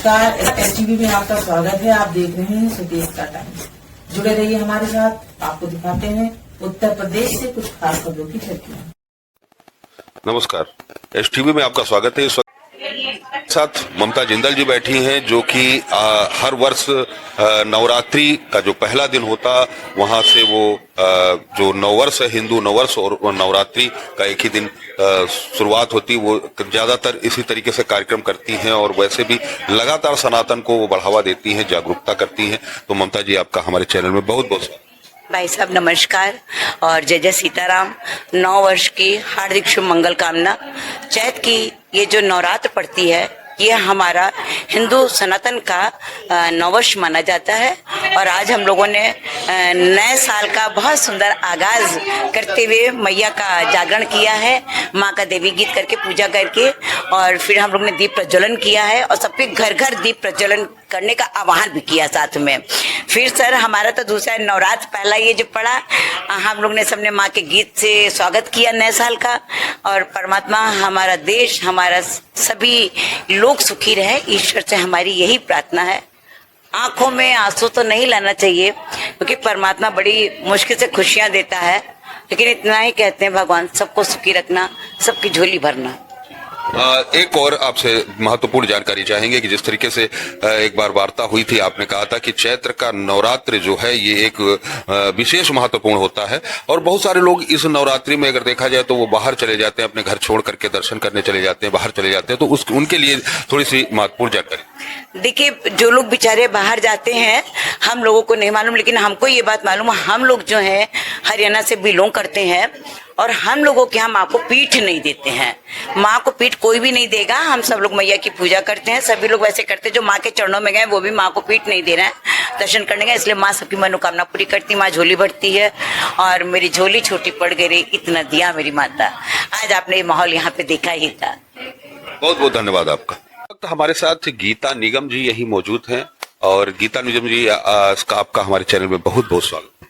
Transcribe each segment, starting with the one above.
नमस्कार, एसटीवी में आपका स्वागत है। आप देख रहे हैं सुदेश का टाइम। जुड़े रहिए हमारे साथ। आपको दिखाते हैं उत्तर प्रदेश से कुछ खास खबरों की झलकियां। नमस्कार, एसटीवी में आपका स्वागत है। इस साथ ममता जिंदल जी बैठी हैं, जो कि हर वर्ष नवरात्रि का जो पहला दिन होता वहां से वो जो नववर्ष है, हिंदू नववर्ष और नवरात्रि का एक ही दिन शुरुआत होती, वो ज्यादातर इसी तरीके से कार्यक्रम करती हैं और वैसे भी लगातार सनातन को वो बढ़ावा देती हैं, जागरूकता करती हैं। तो ममता जी, आपका हमारे चैनल में बहुत बहुत स्वागत। भाई साहब नमस्कार और जय जय सीताराम। 9 वर्ष की हार्दिक शुभ मंगल कामना। चैत की ये जो नवरात्र पड़ती है, ये हमारा हिंदू सनातन का नववर्ष माना जाता है और आज हम लोगों ने नए साल का बहुत सुंदर आगाज करते हुए मैया का जागरण किया है, माँ का देवी गीत करके पूजा करके, और फिर हम लोग ने दीप प्रज्वलन किया है और सबके घर घर दीप प्रज्वलन करने का आह्वान भी किया साथ में। फिर सर हमारा तो दूसरा नवरात्र पहला ये जो पड़ा, हम लोग ने सबने माँ के गीत से स्वागत किया नए साल का, और परमात्मा हमारा देश, हमारा सभी लोग सुखी रहे, ईश्वर से हमारी यही प्रार्थना है। आंखों में आंसू तो नहीं लाना चाहिए, क्योंकि परमात्मा बड़ी मुश्किल से खुशियां देता है, लेकिन इतना ही कहते हैं भगवान सबको सुखी रखना, सबकी झोली भरना। एक और आपसे महत्वपूर्ण जानकारी चाहेंगे कि जिस तरीके से एक बार वार्ता हुई थी, आपने कहा था कि चैत्र का नवरात्र जो है ये एक विशेष महत्वपूर्ण होता है और बहुत सारे लोग इस नवरात्रि में अगर देखा जाए तो वो बाहर चले जाते हैं, अपने घर छोड़ करके दर्शन करने चले जाते हैं, बाहर चले जाते हैं, तो उनके लिए थोड़ी सी महत्वपूर्ण जानकारी। देखिए, जो लोग बेचारे बाहर जाते हैं हम लोगों को नहीं मालूम, लेकिन हमको ये बात मालूम है। हम लोग जो है हरियाणा से बिलोंग करते हैं और हम लोगों के यहाँ माँ को पीठ नहीं देते हैं। माँ को पीठ कोई भी नहीं देगा। हम सब लोग मैया की पूजा करते हैं, सभी लोग वैसे करते हैं। जो माँ के चरणों में गए वो भी माँ को पीठ नहीं दे रहे हैं दर्शन करने गए, इसलिए माँ सबकी मनोकामना पूरी करती, माँ झोली भरती है। और मेरी झोली छोटी पड़ गई, इतना दिया मेरी माता। आज आपने ये माहौल यहाँ पे देखा ही था। बहुत बहुत धन्यवाद आपका। तो हमारे साथ गीता निगम जी यही मौजूद हैं, और गीता निगम जी आपका हमारे चैनल में बहुत बहुत स्वागत।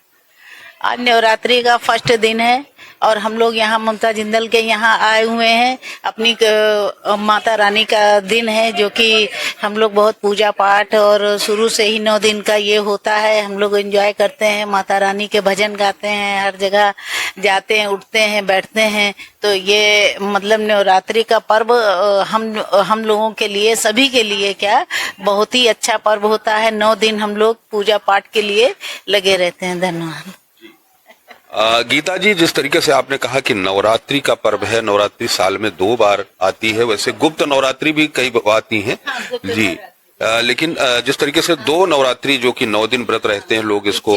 आज नवरात्रि का फर्स्ट दिन है और हम लोग यहाँ ममता जिंदल के यहाँ आए हुए हैं। अपनी माता रानी का दिन है, जो कि हम लोग बहुत पूजा पाठ और शुरू से ही 9 दिन का ये होता है। हम लोग एंजॉय करते हैं, माता रानी के भजन गाते हैं, हर जगह जाते हैं, उठते हैं, बैठते हैं। तो ये मतलब नवरात्रि का पर्व हम लोगों के लिए, सभी के लिए क्या बहुत ही अच्छा पर्व होता है। 9 दिन हम लोग पूजा पाठ के लिए लगे रहते हैं। धन्यवाद। गीता जी, जिस तरीके से आपने कहा कि नवरात्रि का पर्व है, नवरात्रि साल में 2 बार आती है, वैसे गुप्त नवरात्रि भी कई आती हैं जी, लेकिन जिस तरीके से 2 नवरात्रि जो कि 9 दिन व्रत रहते हैं लोग इसको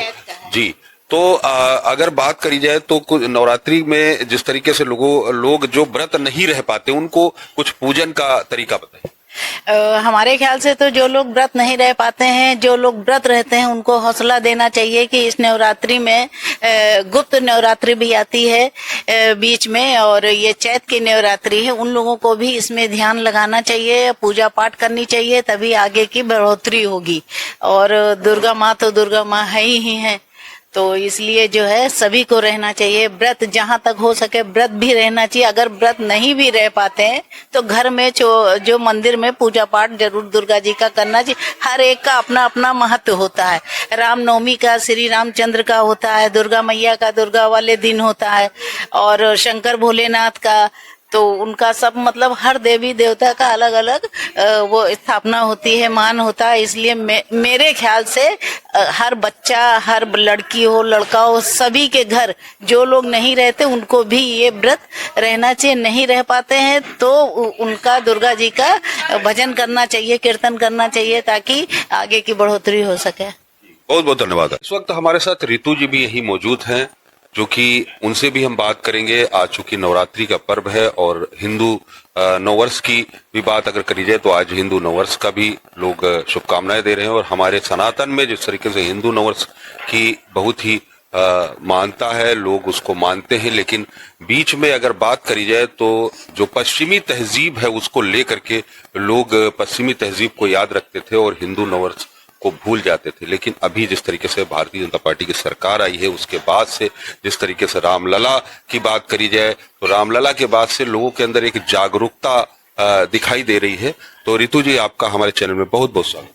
जी, तो अगर बात करी जाए तो नवरात्रि में जिस तरीके से लोग जो व्रत नहीं रह पाते उनको कुछ पूजन का तरीका बताइए। हमारे ख्याल से तो जो लोग व्रत नहीं रह पाते हैं, जो लोग व्रत रहते हैं, उनको हौसला देना चाहिए कि इस नवरात्रि में गुप्त नवरात्रि भी आती है बीच में, और ये चैत की नवरात्रि है। उन लोगों को भी इसमें ध्यान लगाना चाहिए, पूजा पाठ करनी चाहिए, तभी आगे की बढ़ोतरी होगी। और दुर्गा माँ तो दुर्गा माँ है ही है, तो इसलिए जो है सभी को रहना चाहिए व्रत, जहाँ तक हो सके व्रत भी रहना चाहिए। अगर व्रत नहीं भी रह पाते हैं तो घर में जो मंदिर में पूजा पाठ जरूर दुर्गा जी का करना चाहिए। हर एक का अपना अपना महत्व होता है। रामनवमी का श्री रामचंद्र का होता है, दुर्गा मैया का दुर्गा वाले दिन होता है, और शंकर भोलेनाथ का, तो उनका सब मतलब हर देवी देवता का अलग अलग वो स्थापना होती है, मान होता है। इसलिए मेरे ख्याल से हर बच्चा, हर लड़की हो लड़का हो, सभी के घर जो लोग नहीं रहते उनको भी ये व्रत रहना चाहिए। नहीं रह पाते हैं तो उनका दुर्गा जी का भजन करना चाहिए, कीर्तन करना चाहिए, ताकि आगे की बढ़ोतरी हो सके। बहुत बहुत धन्यवाद। इस वक्त हमारे साथ रितु जी भी यही मौजूद हैं, जो कि उनसे भी हम बात करेंगे। आज चूंकि नवरात्रि का पर्व है और हिंदू नववर्ष की भी बात अगर करी जाए तो आज हिंदू नववर्ष का भी लोग शुभकामनाएं दे रहे हैं, और हमारे सनातन में जिस तरीके से हिंदू नववर्ष की बहुत ही मानता है, लोग उसको मानते हैं, लेकिन बीच में अगर बात करी जाए तो जो पश्चिमी तहजीब है उसको लेकर के लोग पश्चिमी तहजीब को याद रखते थे और हिंदू नववर्ष को भूल जाते थे। लेकिन अभी जिस तरीके से भारतीय जनता पार्टी की सरकार आई है, उसके बाद से जिस तरीके से रामलला की बात करी जाए तो रामलला के बाद से लोगों के अंदर एक जागरूकता दिखाई दे रही है। तो रितु जी, आपका हमारे चैनल में बहुत बहुत स्वागत।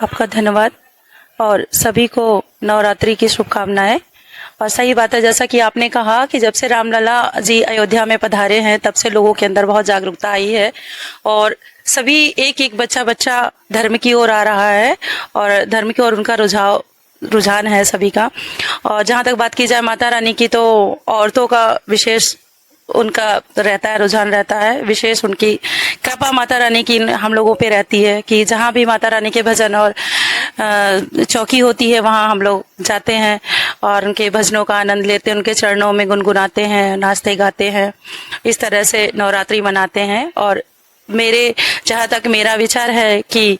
आपका धन्यवाद और सभी को नवरात्रि की शुभकामनाएं। और सही बात है, जैसा कि आपने कहा कि जब से रामलला जी अयोध्या में पधारे हैं तब से लोगों के अंदर बहुत जागरूकता आई है और सभी एक एक बच्चा धर्म की ओर आ रहा है और धर्म की ओर उनका रुझान है सभी का। और जहाँ तक बात की जाए माता रानी की, तो औरतों का विशेष उनका रहता है, रुझान रहता है, विशेष उनकी कृपा माता रानी की हम लोगों पे रहती है कि जहाँ भी माता रानी के भजन और चौकी होती है वहाँ हम लोग जाते हैं और उनके भजनों का आनंद लेते हैं, उनके चरणों में गुनगुनाते हैं, नाचते गाते हैं। इस तरह से नवरात्रि मनाते हैं। और मेरे जहाँ तक मेरा विचार है कि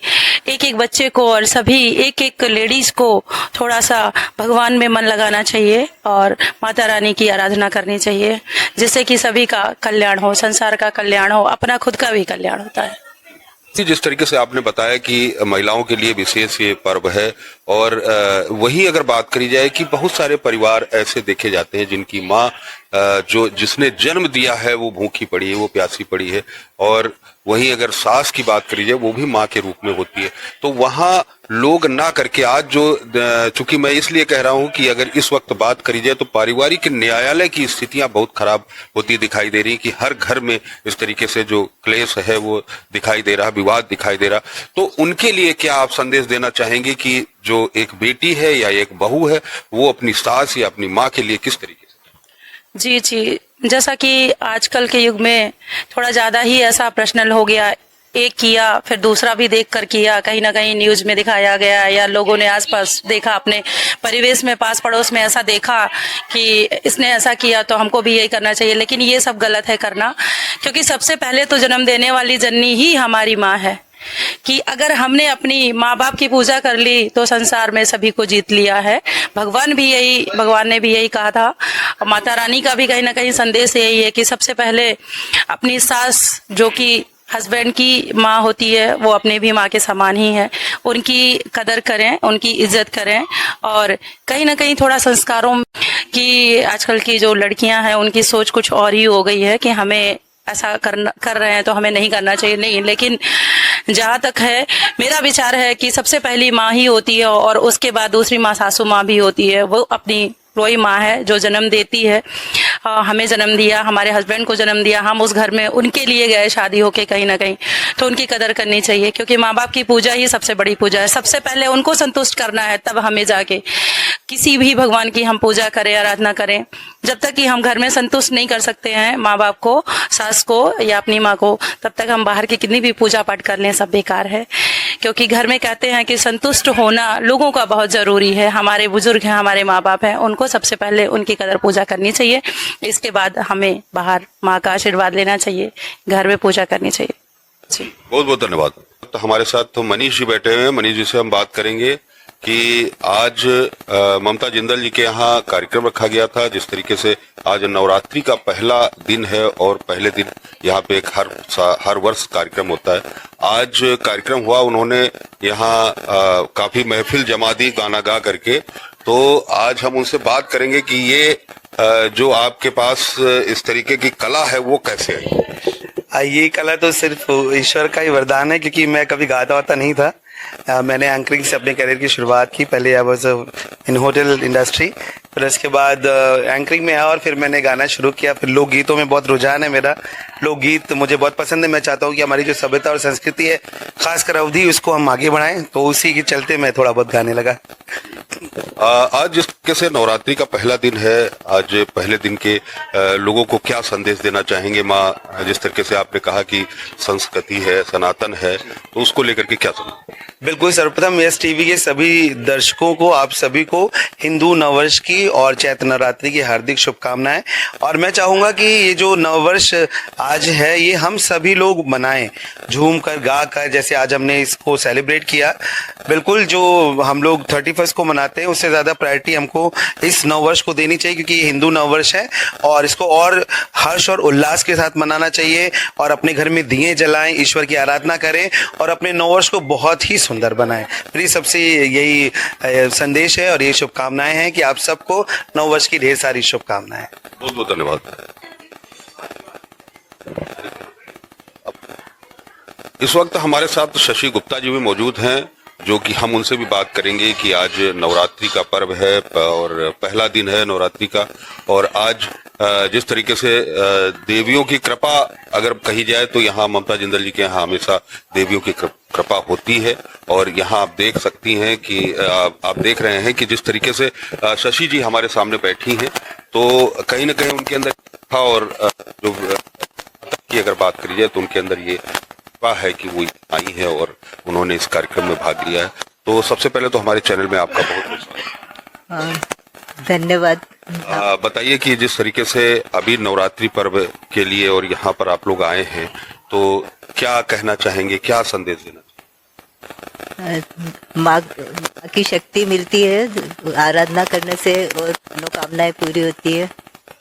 एक एक बच्चे को और सभी एक एक लेडीज को थोड़ा सा भगवान में मन लगाना चाहिए और माता रानी की आराधना करनी चाहिए, जिससे कि सभी का कल्याण हो, संसार का कल्याण हो, अपना खुद का भी कल्याण होता है। जिस तरीके से आपने बताया कि महिलाओं के लिए विशेष ये पर्व है और वही अगर बात करी जाए कि बहुत सारे परिवार ऐसे देखे जाते हैं जिनकी माँ जिसने जन्म दिया है वो भूखी पड़ी है, वो प्यासी पड़ी है, और वहीं अगर सास की बात करी जाए वो भी माँ के रूप में होती है। तो वहाँ लोग ना करके आज चूंकि मैं इसलिए कह रहा हूं कि अगर इस वक्त बात करी जाए तो पारिवारिक न्यायालय की स्थितियां बहुत खराब होती दिखाई दे रही कि हर घर में इस तरीके से जो क्लेश है वो दिखाई दे रहा, विवाद दिखाई दे रहा। तो उनके लिए क्या आप संदेश देना चाहेंगे कि जो एक बेटी है या एक बहू है वो अपनी सास या अपनी माँ के लिए किस तरीके से? जी, जैसा कि आजकल के युग में थोड़ा ज्यादा ही ऐसा पर्सनल हो गया, एक किया फिर दूसरा भी देख कर किया, कहीं ना कहीं न्यूज में दिखाया गया या लोगों ने आसपास देखा, अपने परिवेश में पास पड़ोस में ऐसा देखा कि इसने ऐसा किया तो हमको भी यही करना चाहिए। लेकिन ये सब गलत है करना, क्योंकि सबसे पहले तो जन्म देने वाली जननी ही हमारी माँ है कि अगर हमने अपनी माँ बाप की पूजा कर ली तो संसार में सभी को जीत लिया है। भगवान ने भी यही कहा था और माता रानी का भी कहीं ना कहीं संदेश यही है कि सबसे पहले अपनी सास जो कि हस्बैंड की माँ होती है वो अपने भी माँ के समान ही है, उनकी कदर करें, उनकी इज्जत करें। और कहीं ना कहीं थोड़ा संस्कारों की आजकल की जो लड़कियां हैं उनकी सोच कुछ और ही हो गई है कि हमें ऐसा कर रहे हैं तो हमें नहीं करना चाहिए, नहीं। लेकिन जहाँ तक है मेरा विचार है कि सबसे पहली माँ ही होती है और उसके बाद दूसरी माँ सासू माँ भी होती है। वो अपनी वही माँ है जो जन्म देती है, हमें जन्म दिया, हमारे हस्बैंड को जन्म दिया, हम उस घर में उनके लिए गए शादी होके कहीं ना कहीं, तो उनकी कदर करनी चाहिए क्योंकि माँ बाप की पूजा ही सबसे बड़ी पूजा है। सबसे पहले उनको संतुष्ट करना है, तब हमें जाके किसी भी भगवान की हम पूजा करें, आराधना करें। जब तक कि हम घर में संतुष्ट नहीं कर सकते हैं माँ बाप को, सास को या अपनी माँ को, तब तक हम बाहर की कितनी भी पूजा पाठ कर लें सब बेकार है। क्योंकि घर में कहते हैं कि संतुष्ट होना लोगों का बहुत जरूरी है। हमारे बुजुर्ग हैं, हमारे माँ बाप हैं, उनको सबसे पहले उनकी कदर पूजा करनी चाहिए। इसके बाद हमें बाहर माँ का आशीर्वाद लेना चाहिए, घर में पूजा करनी चाहिए। जी, बहुत बहुत धन्यवाद। तो हमारे साथ तो मनीष जी बैठे हुए हैं। मनीष जी से हम बात करेंगे कि आज ममता जिंदल जी के यहाँ कार्यक्रम रखा गया था। जिस तरीके से आज नवरात्रि का पहला दिन है और पहले दिन यहाँ पे एक हर वर्ष कार्यक्रम होता है। आज कार्यक्रम हुआ, उन्होंने यहाँ काफी महफिल जमा दी गाना गा करके। तो आज हम उनसे बात करेंगे कि ये जो आपके पास इस तरीके की कला है वो कैसे है? ये कला तो सिर्फ ईश्वर का ही वरदान है, क्योंकि मैं कभी गाता वाता नहीं था। मैंने एंकरिंग से अपने करियर की शुरुआत की। पहले I was in hotel industry, फिर उसके बाद एंकरिंग में आया और फिर मैंने गाना शुरू किया। फिर लोकगीतों में बहुत रुझान है मेरा, लोकगीत मुझे बहुत पसंद है। मैं चाहता हूँ कि हमारी जो सभ्यता और संस्कृति है, खासकर अवधी, उसको हम आगे बढ़ाएं, तो उसी के चलते मैं थोड़ा बहुत गाने लगा। आज जिस तरीके से नवरात्रि का पहला दिन है, आज पहले दिन के लोगों को क्या संदेश देना चाहेंगे माँ? जिस तरीके से आपने कहा कि संस्कृति है, सनातन है, तो उसको लेकर के क्या समझ? बिल्कुल, सर्वप्रथम यस टीवी के सभी दर्शकों को, आप सभी को हिंदू नववर्ष की और चैत्र नवरात्रि की हार्दिक शुभकामनाएं। और मैं चाहूंगा कि ये जो नववर्ष आज है ये हम सभी लोग मनाएं, झूम कर, गा कर, जैसे आज हमने इसको सेलिब्रेट किया। बिल्कुल, जो हम लोग 31 को मनाते हैं उससे ज्यादा प्रायोरिटी हमको इस नववर्ष को देनी चाहिए, क्योंकि ये हिंदू नववर्ष है और इसको और हर्ष और उल्लास के साथ मनाना चाहिए। और अपने घर में दिए जलाएं, ईश्वर की आराधना करें और अपने नववर्ष को बहुत ही सुंदर बनाएं। मेरी सबसे यही संदेश है और ये शुभकामनाएं हैं कि आप सबको नववर्ष की ढेर सारी शुभकामनाएं। बहुत बहुत धन्यवाद। इस वक्त हमारे साथ शशि गुप्ता जी भी मौजूद हैं, जो कि हम उनसे भी बात करेंगे कि आज नवरात्रि का पर्व है और पहला दिन है नवरात्रि का। और आज जिस तरीके से देवियों की कृपा अगर कही जाए तो यहाँ ममता जिंदल जी के यहाँ हमेशा देवियों की कृपा होती है। और यहाँ आप देख सकती हैं कि आप देख रहे हैं कि जिस तरीके से शशि जी हमारे सामने बैठी हैं, तो कहीं ना कहीं उनके अंदर था। और जो की अगर बात करी जाए तो उनके अंदर ये है कि वो आई है और उन्होंने इस कार्यक्रम में भाग लिया है। तो सबसे पहले तो हमारे चैनल में आपका बहुत बहुत स्वागत। धन्यवाद। बताइए कि जिस तरीके से अभी नवरात्रि पर्व के लिए और यहाँ पर आप लोग आए हैं, तो क्या कहना चाहेंगे, क्या संदेश देना चाहेंगे? माँ की शक्ति मिलती है, आराधना करने से और मनोकामनाएं पूरी होती है।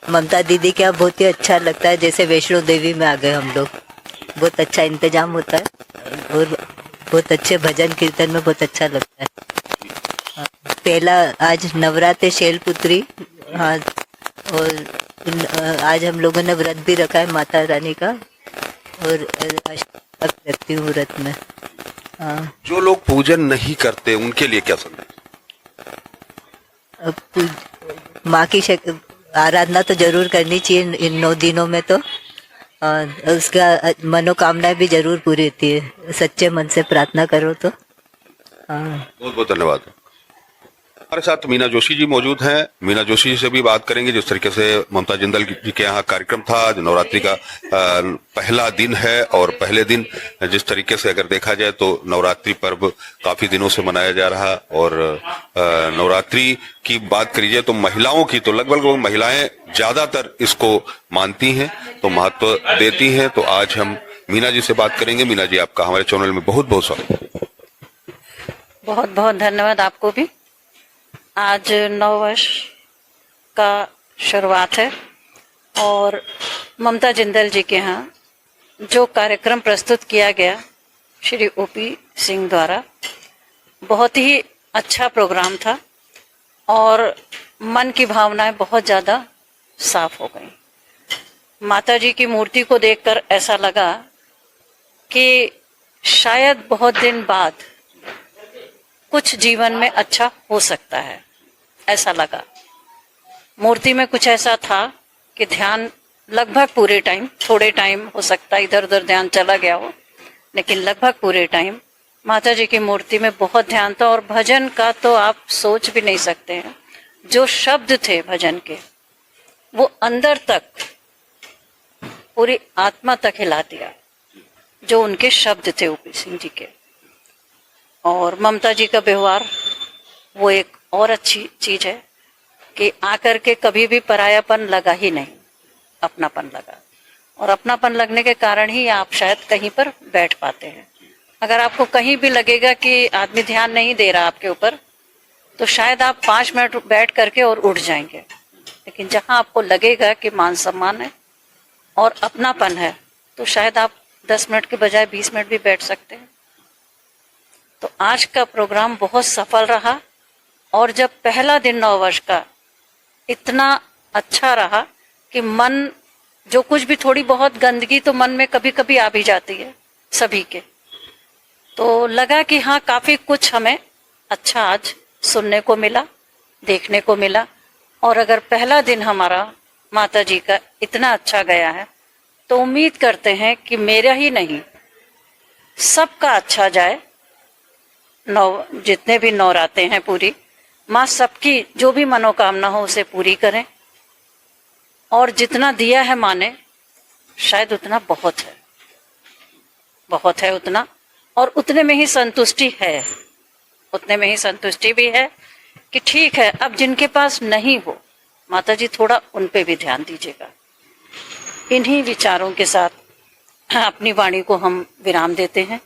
ममता दीदी क्या बहुत ही अच्छा लगता है, जैसे वैष्णो देवी में आ गए हम लोग। बहुत अच्छा इंतजाम होता है और बहुत अच्छे भजन कीर्तन में बहुत अच्छा लगता है। पहला आज नवरात्र शैलपुत्री, हाँ, और आज हम लोगों ने व्रत भी रखा है माता रानी का, और अष्टक रखती हूँ व्रत में। हाँ। जो लोग पूजन नहीं करते उनके लिए क्या संदेश? माँ की आराधना तो जरूर करनी चाहिए इन 9 दिनों में, तो उसका मनोकामनाएं भी जरूर पूरी होती है, सच्चे मन से प्रार्थना करो तो। बहुत बहुत धन्यवाद। हमारे साथ मीना जोशी जी मौजूद हैं। मीना जोशी जी से भी बात करेंगे। जिस तरीके से ममता जिंदल जी के यहाँ कार्यक्रम था, आज नवरात्रि का पहला दिन है और पहले दिन जिस तरीके से अगर देखा जाए तो नवरात्रि पर्व काफी दिनों से मनाया जा रहा। और नवरात्रि की बात करी जाए तो महिलाओं की तो लगभग महिलाएं ज्यादातर इसको मानती हैं, तो महत्व देती हैं। तो आज हम मीना जी से बात करेंगे। मीना जी, आपका हमारे चैनल में बहुत बहुत स्वागत। बहुत बहुत धन्यवाद आपको भी। आज नववर्ष का शुरुआत है और ममता जिंदल जी के यहाँ जो कार्यक्रम प्रस्तुत किया गया श्री ओपी सिंह द्वारा, बहुत ही अच्छा प्रोग्राम था और मन की भावनाएं बहुत ज़्यादा साफ हो गई। माता जी की मूर्ति को देखकर ऐसा लगा कि शायद बहुत दिन बाद कुछ जीवन में अच्छा हो सकता है, ऐसा लगा। मूर्ति में कुछ ऐसा था कि ध्यान लगभग पूरे टाइम, थोड़े टाइम हो सकता है इधर उधर ध्यान चला गया हो, लेकिन लगभग पूरे टाइम माता जी की मूर्ति में बहुत ध्यान था। और भजन का तो आप सोच भी नहीं सकते हैं, जो शब्द थे भजन के वो अंदर तक, पूरी आत्मा तक हिला दिया, जो उनके शब्द थे ओपी सिंह जी के। और ममता जी का व्यवहार वो एक और अच्छी चीज है कि आकर के कभी भी परायापन लगा ही नहीं, अपनापन लगा। और अपनापन लगने के कारण ही आप शायद कहीं पर बैठ पाते हैं। अगर आपको कहीं भी लगेगा कि आदमी ध्यान नहीं दे रहा आपके ऊपर, तो शायद आप 5 मिनट बैठ करके और उठ जाएंगे। लेकिन जहां आपको लगेगा कि मान सम्मान है और अपनापन है, तो शायद आप 10 मिनट के बजाय 20 मिनट भी बैठ सकते हैं। तो आज का प्रोग्राम बहुत सफल रहा। और जब पहला दिन नववर्ष का इतना अच्छा रहा कि मन, जो कुछ भी थोड़ी बहुत गंदगी तो मन में कभी कभी आ भी जाती है सभी के, तो लगा कि हाँ, काफी कुछ हमें अच्छा आज सुनने को मिला, देखने को मिला। और अगर पहला दिन हमारा माता जी का इतना अच्छा गया है, तो उम्मीद करते हैं कि मेरा ही नहीं, सबका अच्छा जाए। जितने भी नवराते हैं पूरी माँ सबकी जो भी मनोकामना हो उसे पूरी करें। और जितना दिया है माँ ने, शायद उतना बहुत है, बहुत है उतना, और उतने में ही संतुष्टि है। उतने में ही संतुष्टि भी है कि ठीक है, अब जिनके पास नहीं हो, माता जी थोड़ा उन पे भी ध्यान दीजिएगा। इन्हीं विचारों के साथ अपनी वाणी को हम विराम देते हैं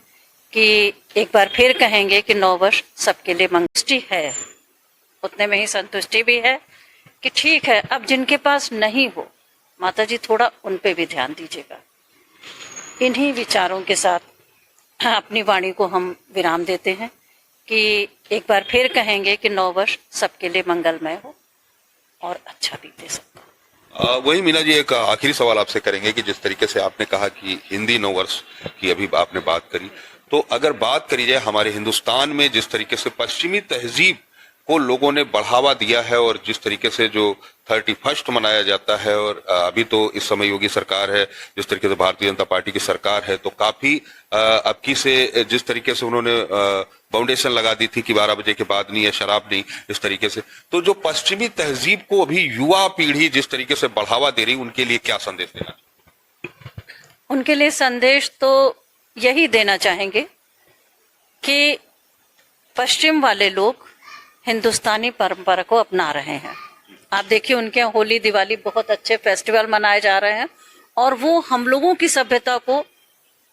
कि एक बार फिर कहेंगे कि नववर्ष सबके लिए मंगल है। उतने में ही संतुष्टि भी है कि ठीक है, अब जिनके पास नहीं हो, माता जी थोड़ा उन पे भी ध्यान दीजिएगा। इन्हीं विचारों के साथ अपनी वाणी को हम विराम देते हैं कि एक बार फिर कहेंगे कि नववर्ष सबके लिए मंगलमय हो और अच्छा बीते सबका। वही मीना जी, एक आखिरी सवाल आपसे करेंगे कि जिस तरीके से आपने कहा कि हिंदी नववर्ष की अभी आपने बात करी, तो अगर बात करी जाए हमारे हिंदुस्तान में जिस तरीके से पश्चिमी तहजीब को लोगों ने बढ़ावा दिया है और जिस तरीके से जो 31st मनाया जाता है, और अभी तो इस समय योगी सरकार है, जिस तरीके से भारतीय जनता पार्टी की सरकार है, तो काफी अब की से जिस तरीके से उन्होंने फाउंडेशन लगा दी थी कि 12 बजे के बाद नहीं है, शराब नहीं, इस तरीके से, तो जो पश्चिमी तहजीब को अभी युवा पीढ़ी जिस तरीके से बढ़ावा दे रही, उनके लिए क्या संदेश देना? उनके लिए संदेश तो यही देना चाहेंगे कि पश्चिम वाले लोग हिंदुस्तानी परंपरा को अपना रहे हैं। आप देखिए उनके यहाँ होली दिवाली बहुत अच्छे फेस्टिवल मनाए जा रहे हैं और वो हम लोगों की सभ्यता को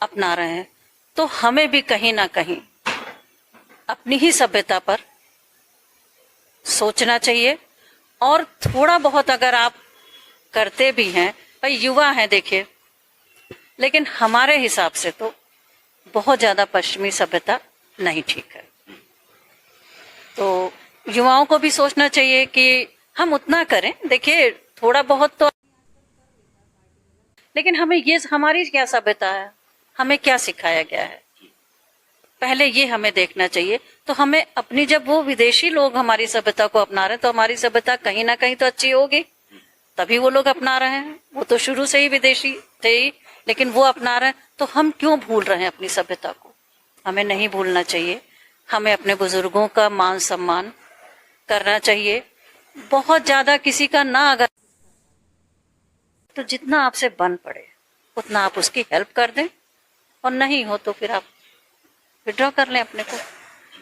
अपना रहे हैं। तो हमें भी कहीं ना कहीं अपनी ही सभ्यता पर सोचना चाहिए और थोड़ा बहुत अगर आप करते भी हैं, भाई युवा हैं देखिए, लेकिन हमारे हिसाब से तो बहुत ज्यादा पश्चिमी सभ्यता नहीं ठीक है। तो युवाओं को भी सोचना चाहिए कि हम उतना करें, देखिए थोड़ा बहुत तो, लेकिन हमें ये हमारी क्या सभ्यता है, हमें क्या सिखाया गया है, पहले ये हमें देखना चाहिए। तो हमें अपनी, जब वो विदेशी लोग हमारी सभ्यता को अपना रहे हैं तो हमारी सभ्यता कहीं ना कहीं तो अच्छी होगी, तभी वो लोग अपना रहे हैं। वो तो शुरू से ही विदेशी थे ही, लेकिन वो अपना रहे हैं, तो हम क्यों भूल रहे हैं अपनी सभ्यता को? हमें नहीं भूलना चाहिए। हमें अपने बुजुर्गों का मान सम्मान करना चाहिए। बहुत ज्यादा किसी का ना, अगर तो जितना आपसे बन पड़े उतना आप उसकी हेल्प कर दें, और नहीं हो तो फिर आप विड्रॉ कर लें अपने को।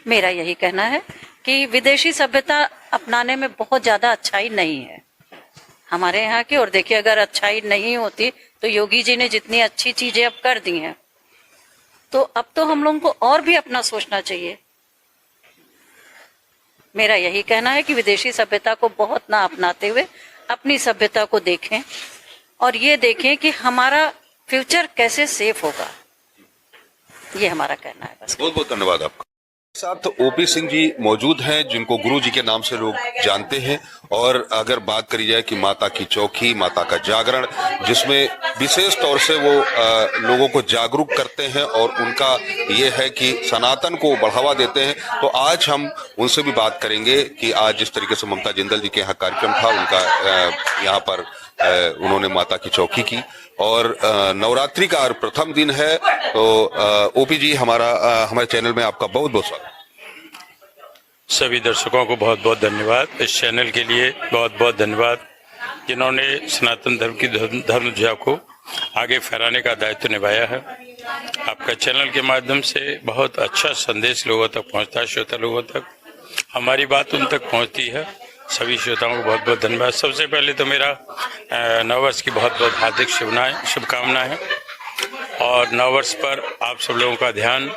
मेरा यही कहना है कि विदेशी सभ्यता अपनाने में बहुत ज्यादा अच्छाई नहीं है हमारे यहाँ की। और देखिए अगर अच्छाई नहीं होती तो योगी जी ने जितनी अच्छी चीजें अब कर दी हैं, तो अब तो हम लोगों को और भी अपना सोचना चाहिए। मेरा यही कहना है कि विदेशी सभ्यता को बहुत ना अपनाते हुए अपनी सभ्यता को देखें और ये देखें कि हमारा फ्यूचर कैसे सेफ होगा। ये हमारा कहना है बस। बहुत बहुत धन्यवाद आपका। साथ ओपी सिंह जी मौजूद हैं, जिनको गुरु जी के नाम से लोग जानते हैं। और अगर बात करी जाए कि माता की चौकी, माता का जागरण, जिसमें विशेष तौर से वो लोगों को जागरूक करते हैं और उनका ये है कि सनातन को बढ़ावा देते हैं, तो आज हम उनसे भी बात करेंगे कि आज जिस तरीके से ममता जिंदल जी के यहाँ कार्यक्रम था, उनका यहाँ पर उन्होंने माता की चौकी की, और नवरात्रि का प्रथम दिन है। तो ओपी जी, हमारे चैनल में आपका बहुत बहुत स्वागत। सभी दर्शकों को बहुत बहुत धन्यवाद। इस चैनल के लिए बहुत बहुत धन्यवाद, जिन्होंने सनातन धर्म की धर्म ध्वजा को आगे फहराने का दायित्व निभाया है। आपका चैनल के माध्यम से बहुत अच्छा संदेश लोगों तक पहुंचता है, श्रोता लोगों तक हमारी बात उन तक पहुंचती है। सभी श्रोताओं को बहुत बहुत धन्यवाद। सबसे पहले तो मेरा नववर्ष की बहुत बहुत हार्दिक शुभकामनाएं, और नववर्ष पर आप सब लोगों का ध्यान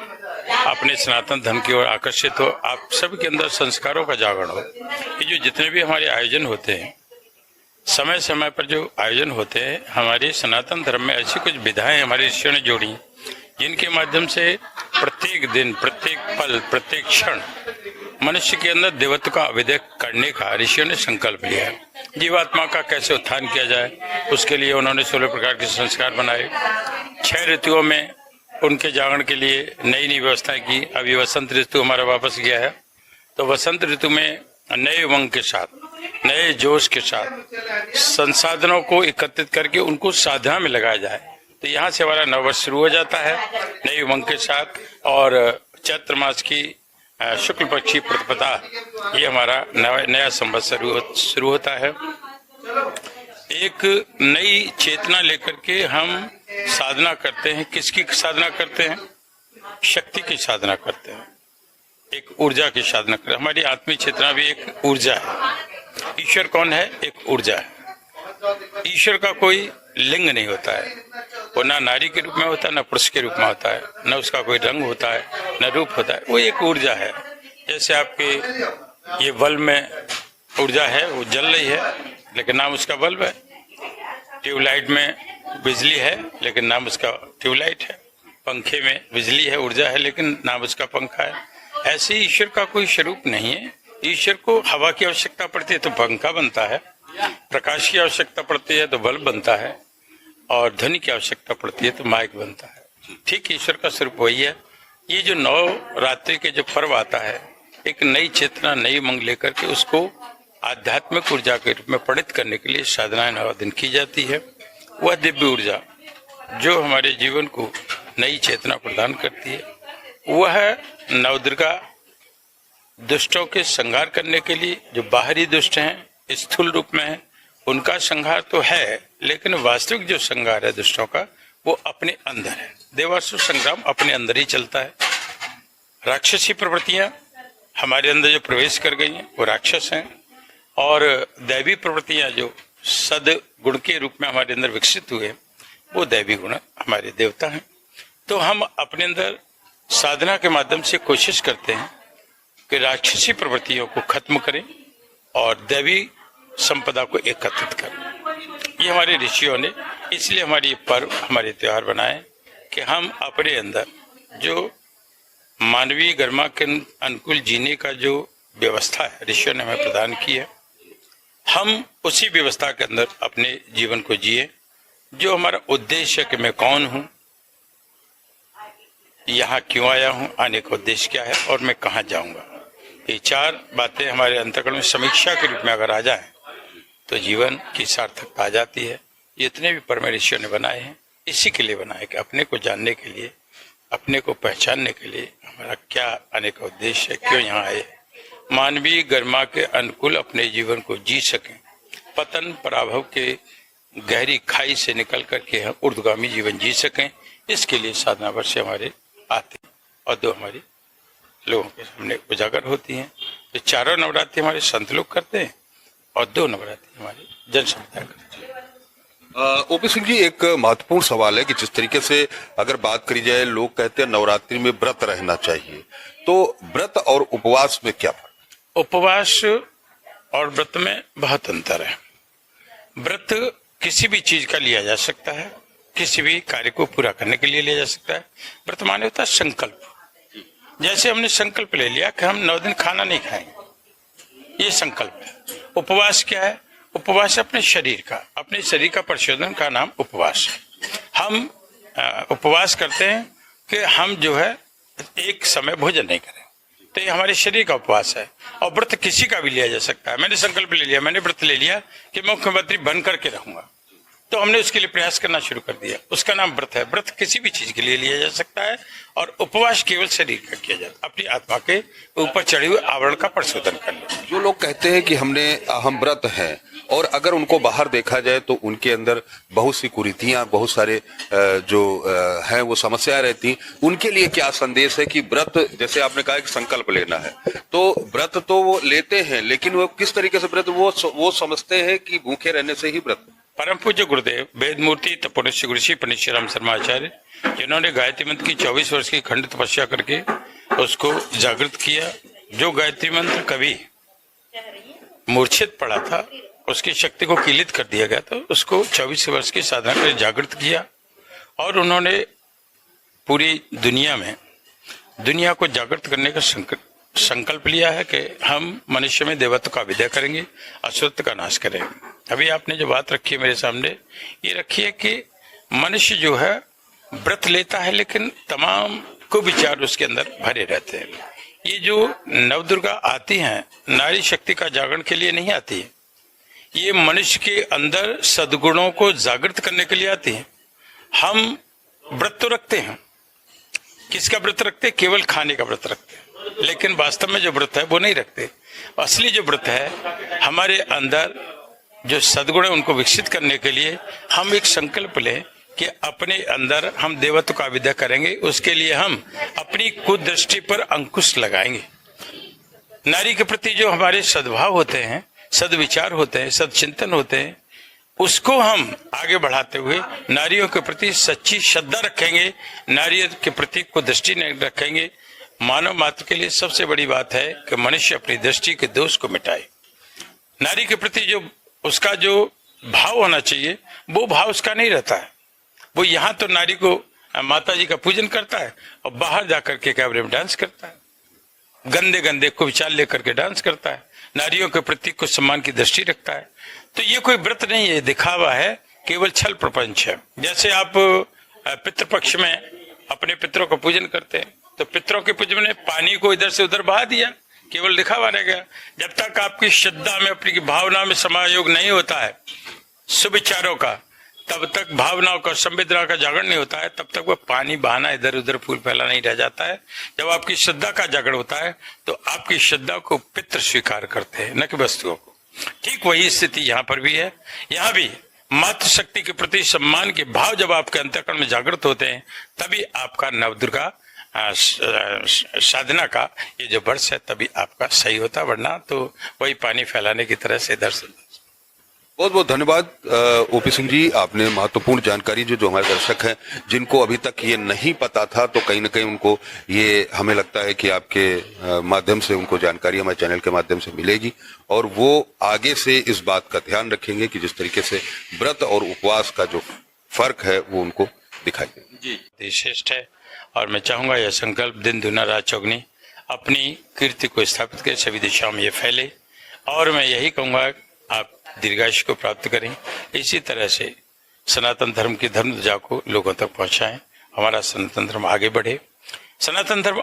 अपने सनातन धर्म की ओर आकर्षित हो, आप सभी के अंदर संस्कारों का जागरण हो। ये जो जितने भी हमारे आयोजन होते हैं, समय समय पर जो आयोजन होते हैं, हमारे सनातन धर्म में ऐसी कुछ विधाएं हमारे ऋषियों ने जोड़ी, जिनके माध्यम से प्रत्येक दिन, प्रत्येक पल, प्रत्येक क्षण मनुष्य के अंदर देवत्व का अभिषेक करने का ऋषियों ने संकल्प लिया है। जीवात्मा का कैसे उत्थान किया जाए, उसके लिए उन्होंने 16 प्रकार के संस्कार बनाए। 6 ऋतुओं में उनके जागरण के लिए नई नई व्यवस्थाएं की। अभी वसंत ऋतु हमारा वापस गया है, तो वसंत ऋतु में नए उमंग के साथ, नए जोश के साथ संसाधनों को एकत्रित करके उनको साधना में लगाया जाए। तो यहाँ से हमारा नववर्ष शुरू हो जाता है नए उमंग के साथ। और चैत्र मास की शुक्ल पक्षी प्रतिपदा, ये हमारा नया संवत्सर शुरू होता है। एक नई चेतना लेकर के हम साधना करते हैं। किसकी साधना करते हैं? शक्ति की साधना करते हैं, एक ऊर्जा की साधना करते हैं। हमारी आत्मिक चेतना भी एक ऊर्जा है। ईश्वर कौन है? एक ऊर्जा है। ईश्वर का कोई लिंग नहीं होता है, वो ना नारी के रूप में होता है, ना पुरुष के रूप में होता है, न उसका कोई रंग होता है, न रूप होता है। वो एक ऊर्जा है। जैसे आपके ये बल्ब में ऊर्जा है, वो जल रही है, लेकिन नाम उसका बल्ब है। ट्यूबलाइट में बिजली है, लेकिन नाम उसका ट्यूबलाइट है। पंखे में बिजली है, ऊर्जा है, लेकिन नाम उसका पंखा है। ऐसे ईश्वर का कोई स्वरूप नहीं है। ईश्वर को हवा की आवश्यकता पड़ती है तो पंखा बनता है, प्रकाश की आवश्यकता पड़ती है तो बल्ब बनता है, और ध्वनि की आवश्यकता पड़ती है तो माइक बनता है। ठीक ईश्वर का स्वरूप वही है। ये जो नवरात्रि के जो पर्व आता है, एक नई चेतना, नई उमंग लेकर के उसको आध्यात्मिक ऊर्जा के रूप में प्रणित करने के लिए साधनाएं 9 दिन की जाती है। वह दिव्य ऊर्जा जो हमारे जीवन को नई चेतना प्रदान करती है, वह नवदुर्गा दुष्टों के संहार करने के लिए, जो बाहरी दुष्ट हैं, स्थूल रूप में हैं, उनका संहार तो है, लेकिन वास्तविक जो संहार है दुष्टों का, वो अपने अंदर है। देवासुर संग्राम अपने अंदर ही चलता है। राक्षसी प्रवृत्तियां हमारे अंदर जो प्रवेश कर गई हैं वो राक्षस हैं, और दैवी प्रवृत्तियां जो सद्गुण के रूप में हमारे अंदर विकसित हुए वो दैवी गुण हमारे देवता हैं। तो हम अपने अंदर साधना के माध्यम से कोशिश करते हैं कि राक्षसी प्रवृत्तियों को खत्म करें और दैवी संपदा को एकत्रित करें। ये हमारे ऋषियों ने इसलिए हमारे ये पर्व, हमारे त्योहार बनाए कि हम अपने अंदर जो मानवीय गरिमा के अनुकूल जीने का जो व्यवस्था है ऋषियों ने हमें प्रदान की है, हम उसी व्यवस्था के अंदर अपने जीवन को जिए। जो हमारा उद्देश्य है कि मैं कौन हूं, यहाँ क्यों आया हूं, आने का उद्देश्य क्या है और मैं कहाँ जाऊंगा, ये 4 बातें हमारे अंतर्करण में समीक्षा के रूप में अगर आ जाए तो जीवन की सार्थकता आ जाती है। ये इतने भी परम ऋषियों ने बनाए हैं, इसी के लिए बनाए कि अपने को जानने के लिए, अपने को पहचानने के लिए हमारा क्या आने का उद्देश्य है, क्यों यहाँ आए, मानवीय गरिमा के अनुकूल अपने जीवन को जी सकें, पतन पराभव के गहरी खाई से निकल करके हम ऊर्ध्वगामी जीवन जी सकें। इसके लिए साधना वर्ष हमारे आते हैं और 2 हमारी लोगों के सामने उजागर होती हैं। तो 4 नवरात्रि हमारे संत लोग करते हैं और 2 नवरात्रि हमारी जन समुदाय करते हैं। ओपी सिंह जी, एक महत्वपूर्ण सवाल है कि जिस तरीके से अगर बात करी जाए, लोग कहते हैं नवरात्रि में व्रत रहना चाहिए, तो व्रत और उपवास में क्या फर्क? उपवास और व्रत में बहुत अंतर है। व्रत किसी भी चीज का लिया जा सकता है, किसी भी कार्य को पूरा करने के लिए लिया जा सकता है। व्रत माने होता है संकल्प। जैसे हमने संकल्प ले लिया कि हम 9 दिन खाना नहीं खाएंगे, ये संकल्प है। उपवास क्या है? उपवास अपने शरीर का परिशोधन का नाम उपवास है। हम उपवास करते हैं कि हम जो है एक समय भोजन नहीं करें, तो ये हमारे शरीर का उपवास है। और व्रत किसी का भी लिया जा सकता है। मैंने संकल्प ले लिया, मैंने व्रत ले लिया कि मैं मुख्यमंत्री बन करके रहूंगा, तो हमने उसके लिए प्रयास करना शुरू कर दिया, उसका नाम व्रत है। व्रत किसी भी चीज के लिए लिया जा सकता है, और उपवास केवल शरीर का किया जाता है, अपनी आत्मा के ऊपर चढ़े हुए आवरण का परिशोधन कर ले। जो लोग कहते हैं कि हम व्रत हैं, और अगर उनको बाहर देखा जाए तो उनके अंदर बहुत सी कुरीतियां, बहुत सारे जो हैं वो समस्याएं रहती, उनके लिए क्या संदेश है कि व्रत, जैसे आपने कहा कि संकल्प लेना है, तो व्रत तो वो लेते हैं, लेकिन वो किस तरीके से व्रत वो समझते हैं कि भूखे रहने से ही व्रत। परम पूज्य गुरुदेव वेद मूर्ति तपोनिष्ठ गुरुश्री पंडित राम शर्मा आचार्य, जिन्होंने गायत्री मंत्र की 24 वर्ष की खंड तपस्या करके उसको जागृत किया। जो गायत्री मंत्र कभी मूर्छित पड़ा था, उसकी शक्ति को कीलित कर दिया गया था, उसको 24 वर्ष की साधना कर जागृत किया, और उन्होंने पूरी दुनिया को जागृत करने का संकल्प लिया है कि हम मनुष्य में देवत्व का विदय करेंगे, असुरत्व का नाश करेंगे। अभी आपने जो बात रखी है मेरे सामने, ये रखी है कि मनुष्य जो है व्रत लेता है, लेकिन तमाम कुविचार उसके अंदर भरे रहते हैं। ये जो नवदुर्गा आती हैं, नारी शक्ति का जागरण के लिए नहीं आती है, ये मनुष्य के अंदर सद्गुणों को जागृत करने के लिए आती है। हम व्रत तो रखते हैं, किसका व्रत रखते हैं? केवल खाने का व्रत रखते हैं, लेकिन वास्तव में जो व्रत है वो नहीं रखते। असली जो व्रत है, हमारे अंदर जो सद्गुण है उनको विकसित करने के लिए हम एक संकल्प लें कि अपने अंदर हम देवत्व का विदय करेंगे। उसके लिए हम अपनी कुदृष्टि पर अंकुश लगाएंगे। नारी के प्रति जो हमारे सद्भाव होते हैं, सद्विचार होते हैं, सदचिंतन होते हैं, उसको हम आगे बढ़ाते हुए नारियों के प्रति सच्ची श्रद्धा रखेंगे, नारियों के प्रति कुदृष्टि नहीं रखेंगे। मानव मात्र के लिए सबसे बड़ी बात है कि मनुष्य अपनी दृष्टि के दोष को मिटाए। नारी के प्रति जो उसका जो भाव होना चाहिए, वो भाव उसका नहीं रहता है। वो यहाँ तो नारी को माता जी का पूजन करता है और बाहर जाकर के कैमरे में डांस करता है। गंदे गंदे कुविचार लेकर के डांस करता है, नारियों के प्रति कुछ सम्मान की दृष्टि रखता है। तो ये कोई व्रत नहीं है, दिखावा है, केवल छल प्रपंच है। जैसे आप पितृपक्ष में अपने पितरों का पूजन करते हैं, तो पितरों के पूजन में पानी को इधर से उधर बहा दिया, केवल दिखावा रह गया। जब तक आपकी श्रद्धा में, अपनी भावना में समायोग नहीं होता है सुविचारों का, तब तक भावनाओं का, संवेदना का जागरण नहीं होता है, तब तक वह पानी बहाना इधर उधर फूल फैला नहीं रह जाता है। जब आपकी श्रद्धा का जागरण होता है तो आपकी श्रद्धा को पितृ स्वीकार करते हैं, न कि वस्तुओं को। ठीक वही स्थिति यहाँ पर भी है। यहाँ भी मातृशक्ति के प्रति सम्मान के भाव जब आपके अंतःकरण में जागृत होते हैं, तभी आपका नवदुर्गा साधना का ये जो वर्ष है तभी आपका सही होता, वरना तो वही पानी फैलाने की तरह से इधर से। बहुत बहुत धन्यवाद ओपी सिंह जी, आपने महत्वपूर्ण जानकारी जो हमारे दर्शक हैं जिनको अभी तक ये नहीं पता था, तो कहीं ना कहीं उनको ये हमें लगता है कि आपके माध्यम से उनको जानकारी हमारे चैनल के माध्यम से मिलेगी और वो आगे से इस बात का ध्यान रखेंगे कि जिस तरीके से व्रत और उपवास का जो फर्क है वो उनको दिखाई दे। जी श्रेष्ठ है और मैं चाहूंगा यह संकल्प दिन दुना रात चौगनी अपनी कीर्ति को स्थापित करे, सभी दिशाओं में ये फैले और मैं यही कहूंगा आप दीर्घायुष्य को प्राप्त करें। इसी तरह से सनातन धर्म की धर्म ध्वजा को लोगों तक पहुंचाएं, हमारा सनातन धर्म आगे बढ़े। सनातन धर्म